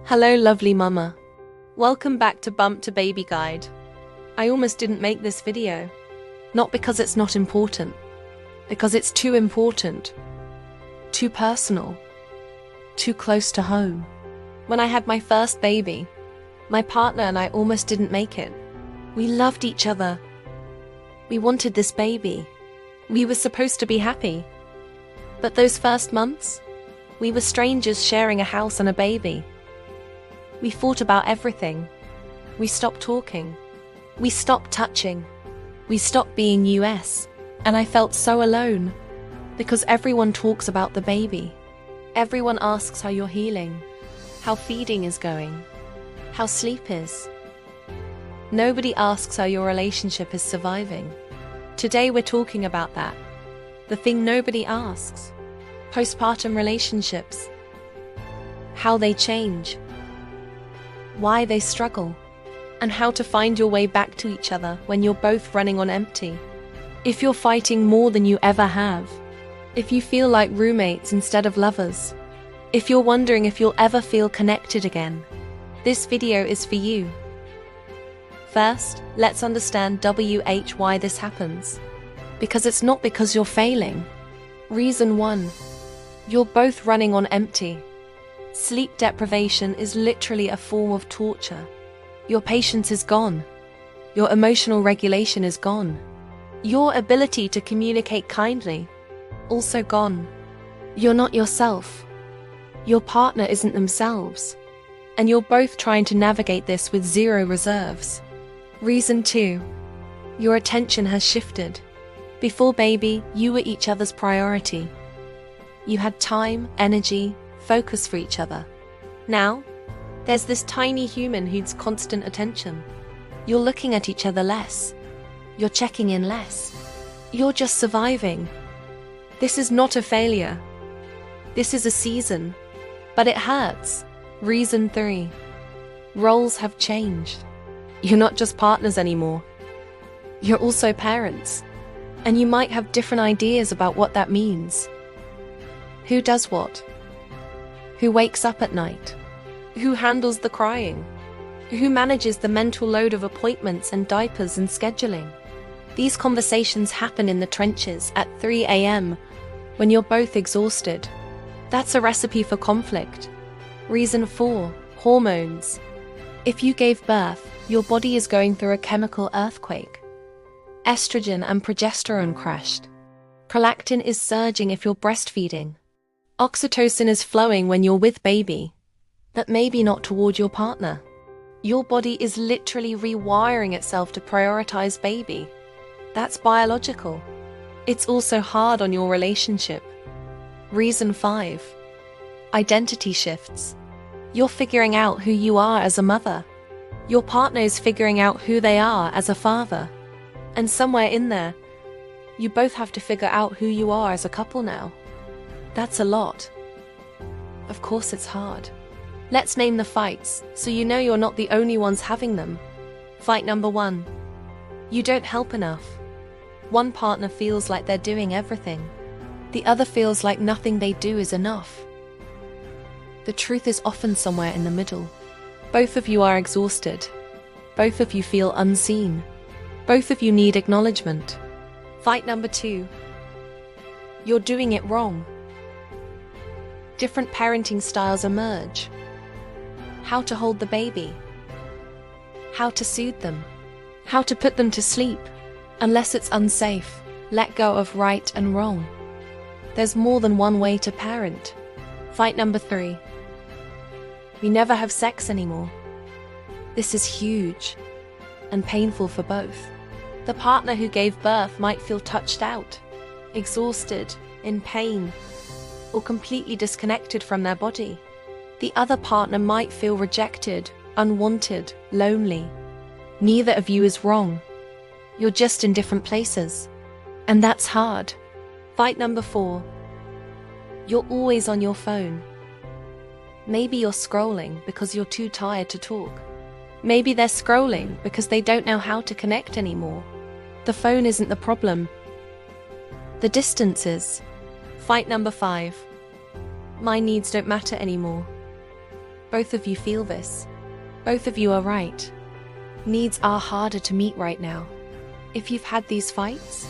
Hello lovely mama. Welcome back to Bump to Baby Guide. I almost didn't make this video. Not because it's not important. Because it's too important. Too personal. Too close to home. When I had my first baby, my partner and I almost didn't make it. We loved each other. We wanted this baby. We were supposed to be happy. But those first months, we were strangers sharing a house and a baby. We fought about everything. We stopped talking. We stopped touching. We stopped being US. And I felt so alone. Because everyone talks about the baby. Everyone asks how you're healing. How feeding is going. How sleep is. Nobody asks how your relationship is surviving. Today we're talking about that. The thing nobody asks. Postpartum relationships. How they change. Why they struggle, and how to find your way back to each other when you're both running on empty. If you're fighting more than you ever have, if you feel like roommates instead of lovers, if you're wondering if you'll ever feel connected again, this video is for you. First, let's understand why this happens. Because it's not because you're failing. Reason 1. You're both running on empty. Sleep deprivation is literally a form of torture. Your patience is gone. Your emotional regulation is gone. Your ability to communicate kindly, also gone. You're not yourself. Your partner isn't themselves. And you're both trying to navigate this with zero reserves. Reason 2. Your attention has shifted. Before baby, you were each other's priority. You had time, energy, focus for each other. Now, there's this tiny human who needs constant attention. You're looking at each other less. You're checking in less. You're just surviving. This is not a failure. This is a season. But it hurts. Reason 3. Roles have changed. You're not just partners anymore. You're also parents. And you might have different ideas about what that means. Who does what? Who wakes up at night? Who handles the crying? Who manages the mental load of appointments and diapers and scheduling? These conversations happen in the trenches at 3 a.m. when you're both exhausted. That's a recipe for conflict. Reason 4. Hormones. If you gave birth, your body is going through a chemical earthquake. Estrogen and progesterone crashed. Prolactin is surging if you're breastfeeding. Oxytocin is flowing when you're with baby, but maybe not toward your partner. Your body is literally rewiring itself to prioritize baby. That's biological. It's also hard on your relationship. Reason 5. Identity shifts. You're figuring out who you are as a mother. Your partner is figuring out who they are as a father. And somewhere in there, you both have to figure out who you are as a couple now. That's a lot. Of course it's hard. Let's name the fights, so you know you're not the only ones having them. Fight number 1. You don't help enough. One partner feels like they're doing everything. The other feels like nothing they do is enough. The truth is often somewhere in the middle. Both of you are exhausted. Both of you feel unseen. Both of you need acknowledgement. Fight number 2. You're doing it wrong. Different parenting styles emerge. How to hold the baby. How to soothe them. How to put them to sleep. Unless it's unsafe, let go of right and wrong. There's more than one way to parent. Fight number 3. We never have sex anymore. This is huge and painful for both. The partner who gave birth might feel touched out, exhausted, in pain, or completely disconnected from their body. The other partner might feel rejected, unwanted, lonely. Neither of you is wrong. You're just in different places. And that's hard. Fight number 4. You're always on your phone. Maybe you're scrolling because you're too tired to talk. Maybe they're scrolling because they don't know how to connect anymore. The phone isn't the problem. The distance is. Fight number 5. My needs don't matter anymore. Both of you feel this. Both of you are right. Needs are harder to meet right now. If you've had these fights,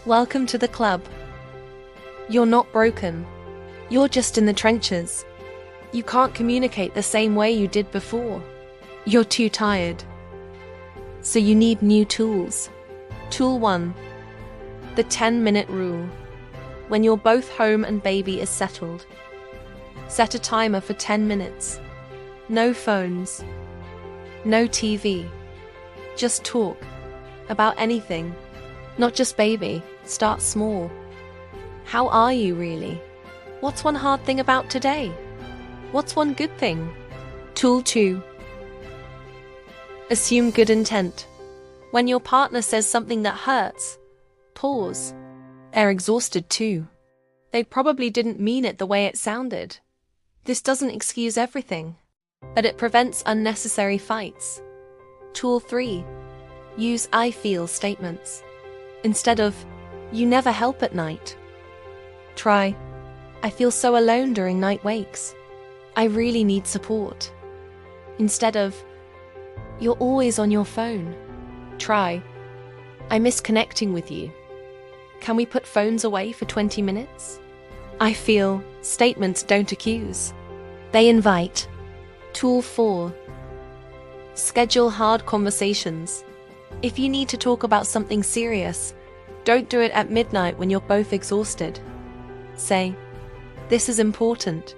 welcome to the club. You're not broken. You're just in the trenches. You can't communicate the same way you did before. You're too tired. So you need new tools. Tool 1. The 10-minute rule. When you're both home and baby is settled, set a timer for 10 minutes. No phones. No TV. Just talk. About anything. Not just baby. Start small. How are you really? What's one hard thing about today? What's one good thing? Tool 2. Assume good intent. When your partner says something that hurts, pause. They're exhausted too. They probably didn't mean it the way it sounded. This doesn't excuse everything, but it prevents unnecessary fights. Tool 3. Use I feel statements. Instead of, you never help at night. Try, I feel so alone during night wakes. I really need support. Instead of, you're always on your phone. Try, I miss connecting with you. Can we put phones away for 20 minutes? I feel statements don't accuse. They invite. Tool 4. Schedule hard conversations. If you need to talk about something serious, don't do it at midnight when you're both exhausted. Say, this is important.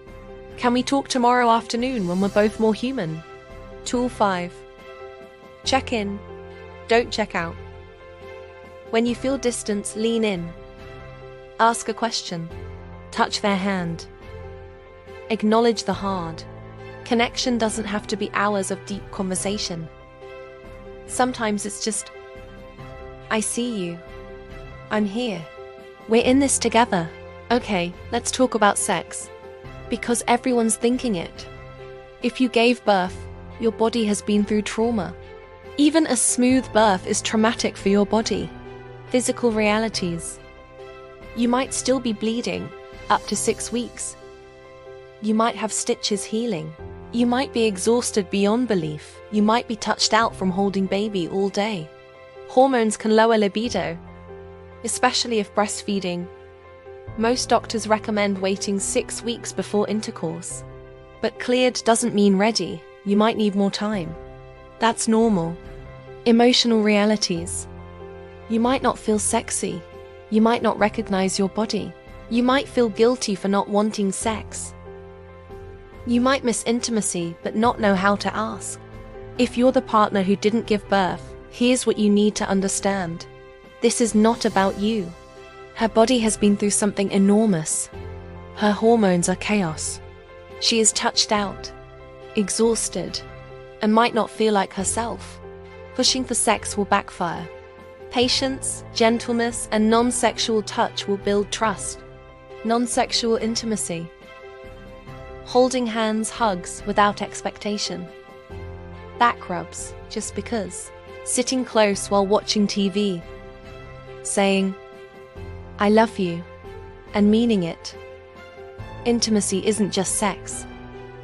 Can we talk tomorrow afternoon when we're both more human? Tool 5. Check in. Don't check out. When you feel distance, lean in. Ask a question. Touch their hand. Acknowledge the hard. Connection doesn't have to be hours of deep conversation. Sometimes it's just, I see you. I'm here. We're in this together. Okay, let's talk about sex. Because everyone's thinking it. If you gave birth, your body has been through trauma. Even a smooth birth is traumatic for your body. Physical realities. You might still be bleeding, up to 6 weeks. You might have stitches healing. You might be exhausted beyond belief. You might be touched out from holding baby all day. Hormones can lower libido, especially if breastfeeding. Most doctors recommend waiting 6 weeks before intercourse. But cleared doesn't mean ready. You might need more time. That's normal. Emotional realities. You might not feel sexy. You might not recognize your body. You might feel guilty for not wanting sex. You might miss intimacy but not know how to ask. If you're the partner who didn't give birth, here's what you need to understand. This is not about you. Her body has been through something enormous. Her hormones are chaos. She is touched out, exhausted, and might not feel like herself. Pushing for sex will backfire. Patience, gentleness, and non-sexual touch will build trust. Non-sexual intimacy. Holding hands, hugs without expectation. Back rubs just because. Sitting close while watching TV. Saying, I love you, and meaning it. Intimacy isn't just sex.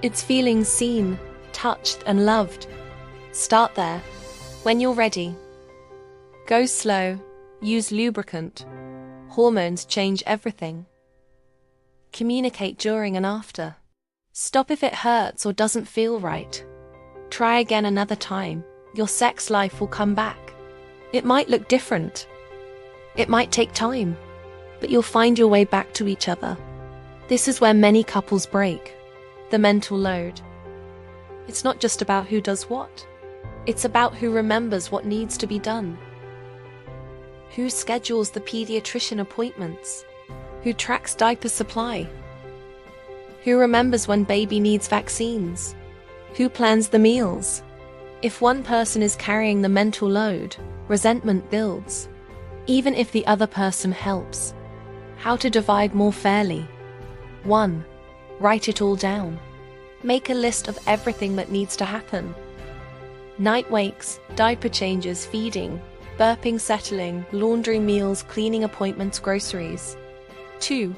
It's feeling seen, touched, and loved. Start there. When you're ready. Go slow. Use lubricant. Hormones change everything. Communicate during and after. Stop if it hurts or doesn't feel right. Try again another time. Your sex life will come back. It might look different. It might take time, but you'll find your way back to each other. This is where many couples break. The mental load. It's not just about who does what. It's about who remembers what needs to be done. Who schedules the pediatrician appointments? Who tracks diaper supply? Who remembers when baby needs vaccines? Who plans the meals? If one person is carrying the mental load, resentment builds. Even if the other person helps. How to divide more fairly. 1. Write it all down. Make a list of everything that needs to happen. Night wakes, diaper changes, feeding, burping, settling, laundry, meals, cleaning, appointments, groceries. 2.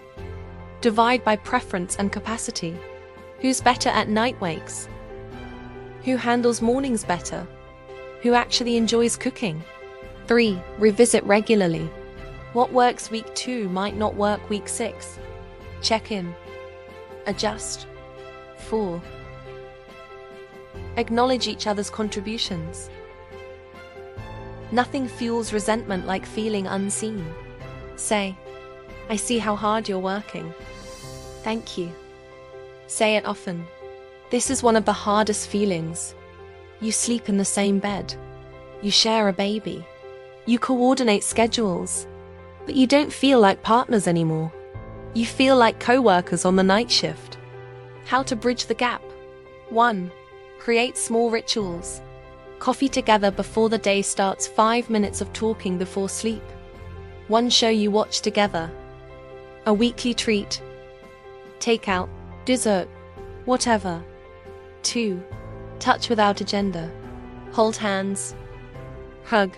Divide by preference and capacity. Who's better at night wakes? Who handles mornings better? Who actually enjoys cooking? 3. Revisit regularly. What works week 2 might not work week 6. Check in. Adjust. 4. Acknowledge each other's contributions. Nothing fuels resentment like feeling unseen. Say, "I see how hard you're working. Thank you." Say it often. This is one of the hardest feelings. You sleep in the same bed. You share a baby. You coordinate schedules. But you don't feel like partners anymore. You feel like co-workers on the night shift. How to bridge the gap? 1. Create small rituals. Coffee together before the day starts, 5 minutes of talking before sleep. One show you watch together. A weekly treat. Takeout, dessert, whatever. 2. Touch without agenda. Hold hands. Hug.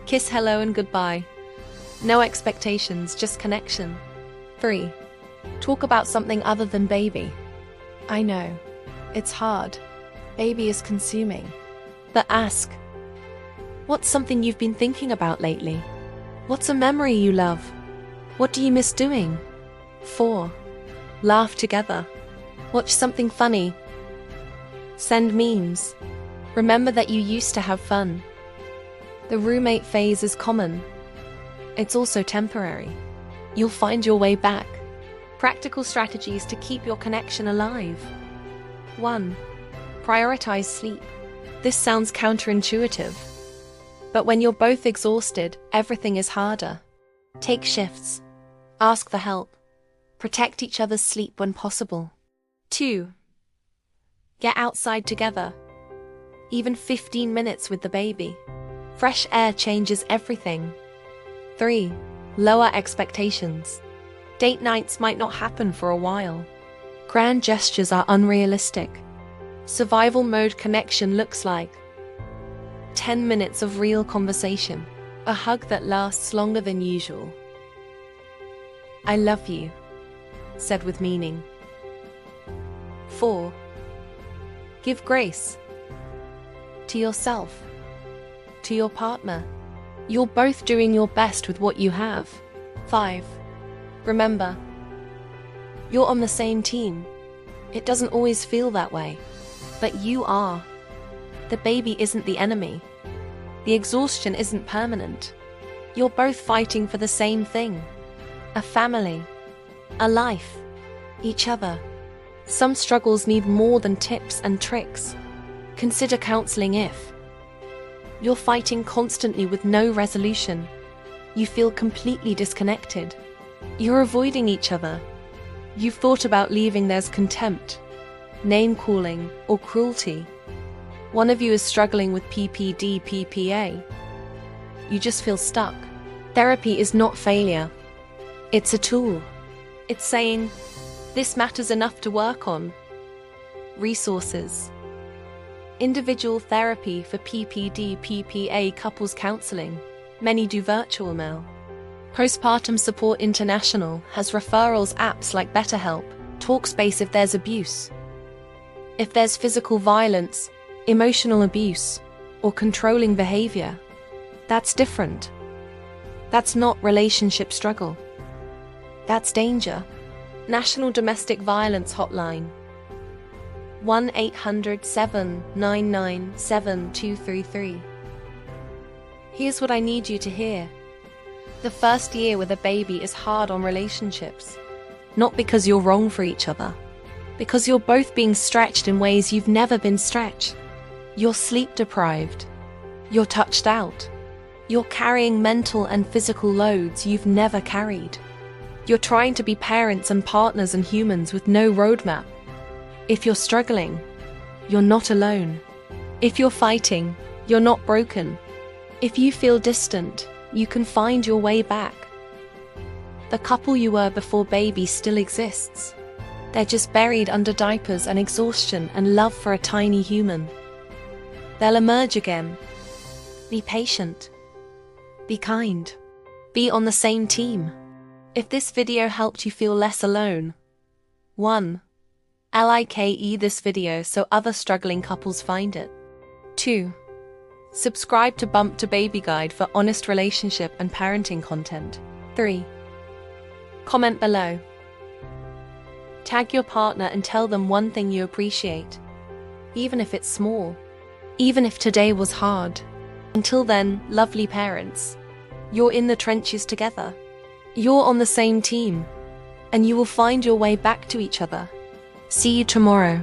Kiss hello and goodbye. No expectations, just connection. 3. Talk about something other than baby. I know. It's hard. Baby is consuming. But ask, what's something you've been thinking about lately? What's a memory you love? What do you miss doing? 4. Laugh together. Watch something funny. Send memes. Remember that you used to have fun. The roommate phase is common. It's also temporary. You'll find your way back. Practical strategies to keep your connection alive. 1. Prioritize sleep. This sounds counterintuitive. But when you're both exhausted, everything is harder. Take shifts. Ask for help. Protect each other's sleep when possible. 2. Get outside together. Even 15 minutes with the baby. Fresh air changes everything. 3. Lower expectations. Date nights might not happen for a while. Grand gestures are unrealistic. Survival mode connection looks like 10 minutes of real conversation. A hug that lasts longer than usual. I love you, said with meaning. 4. Give grace. To yourself. To your partner. You're both doing your best with what you have. 5. Remember, you're on the same team. It doesn't always feel that way, but you are. The baby isn't the enemy. The exhaustion isn't permanent. You're both fighting for the same thing. A family. A life. Each other. Some struggles need more than tips and tricks. Consider counseling if you're fighting constantly with no resolution. You feel completely disconnected. You're avoiding each other. You've thought about leaving, there's contempt, name-calling, or cruelty. One of you is struggling with PPD, PPA. You just feel stuck. Therapy is not failure. It's a tool. It's saying, this matters enough to work on. Resources. Individual therapy for PPD, PPA, couples counseling. Many do virtual now. Postpartum Support International has referrals apps like BetterHelp, TalkSpace if there's abuse. If there's physical violence, emotional abuse, or controlling behavior, that's different. That's not relationship struggle. That's danger. National Domestic Violence Hotline. 1-800-799-7233. Here's what I need you to hear. The first year with a baby is hard on relationships. Not because you're wrong for each other. Because you're both being stretched in ways you've never been stretched. You're sleep deprived. You're touched out. You're carrying mental and physical loads you've never carried. You're trying to be parents and partners and humans with no roadmap. If you're struggling, you're not alone. If you're fighting, you're not broken. If you feel distant, you can find your way back. The couple you were before baby still exists. They're just buried under diapers and exhaustion and love for a tiny human. They'll emerge again. Be patient. Be kind. Be on the same team. If this video helped you feel less alone, 1. Like this video so other struggling couples find it. 2. Subscribe to Bump to Baby Guide for honest relationship and parenting content. 3. Comment below. Tag your partner and tell them one thing you appreciate, even if it's small, even if today was hard. Until then, lovely parents, you're in the trenches together. You're on the same team, and you will find your way back to each other. See you tomorrow.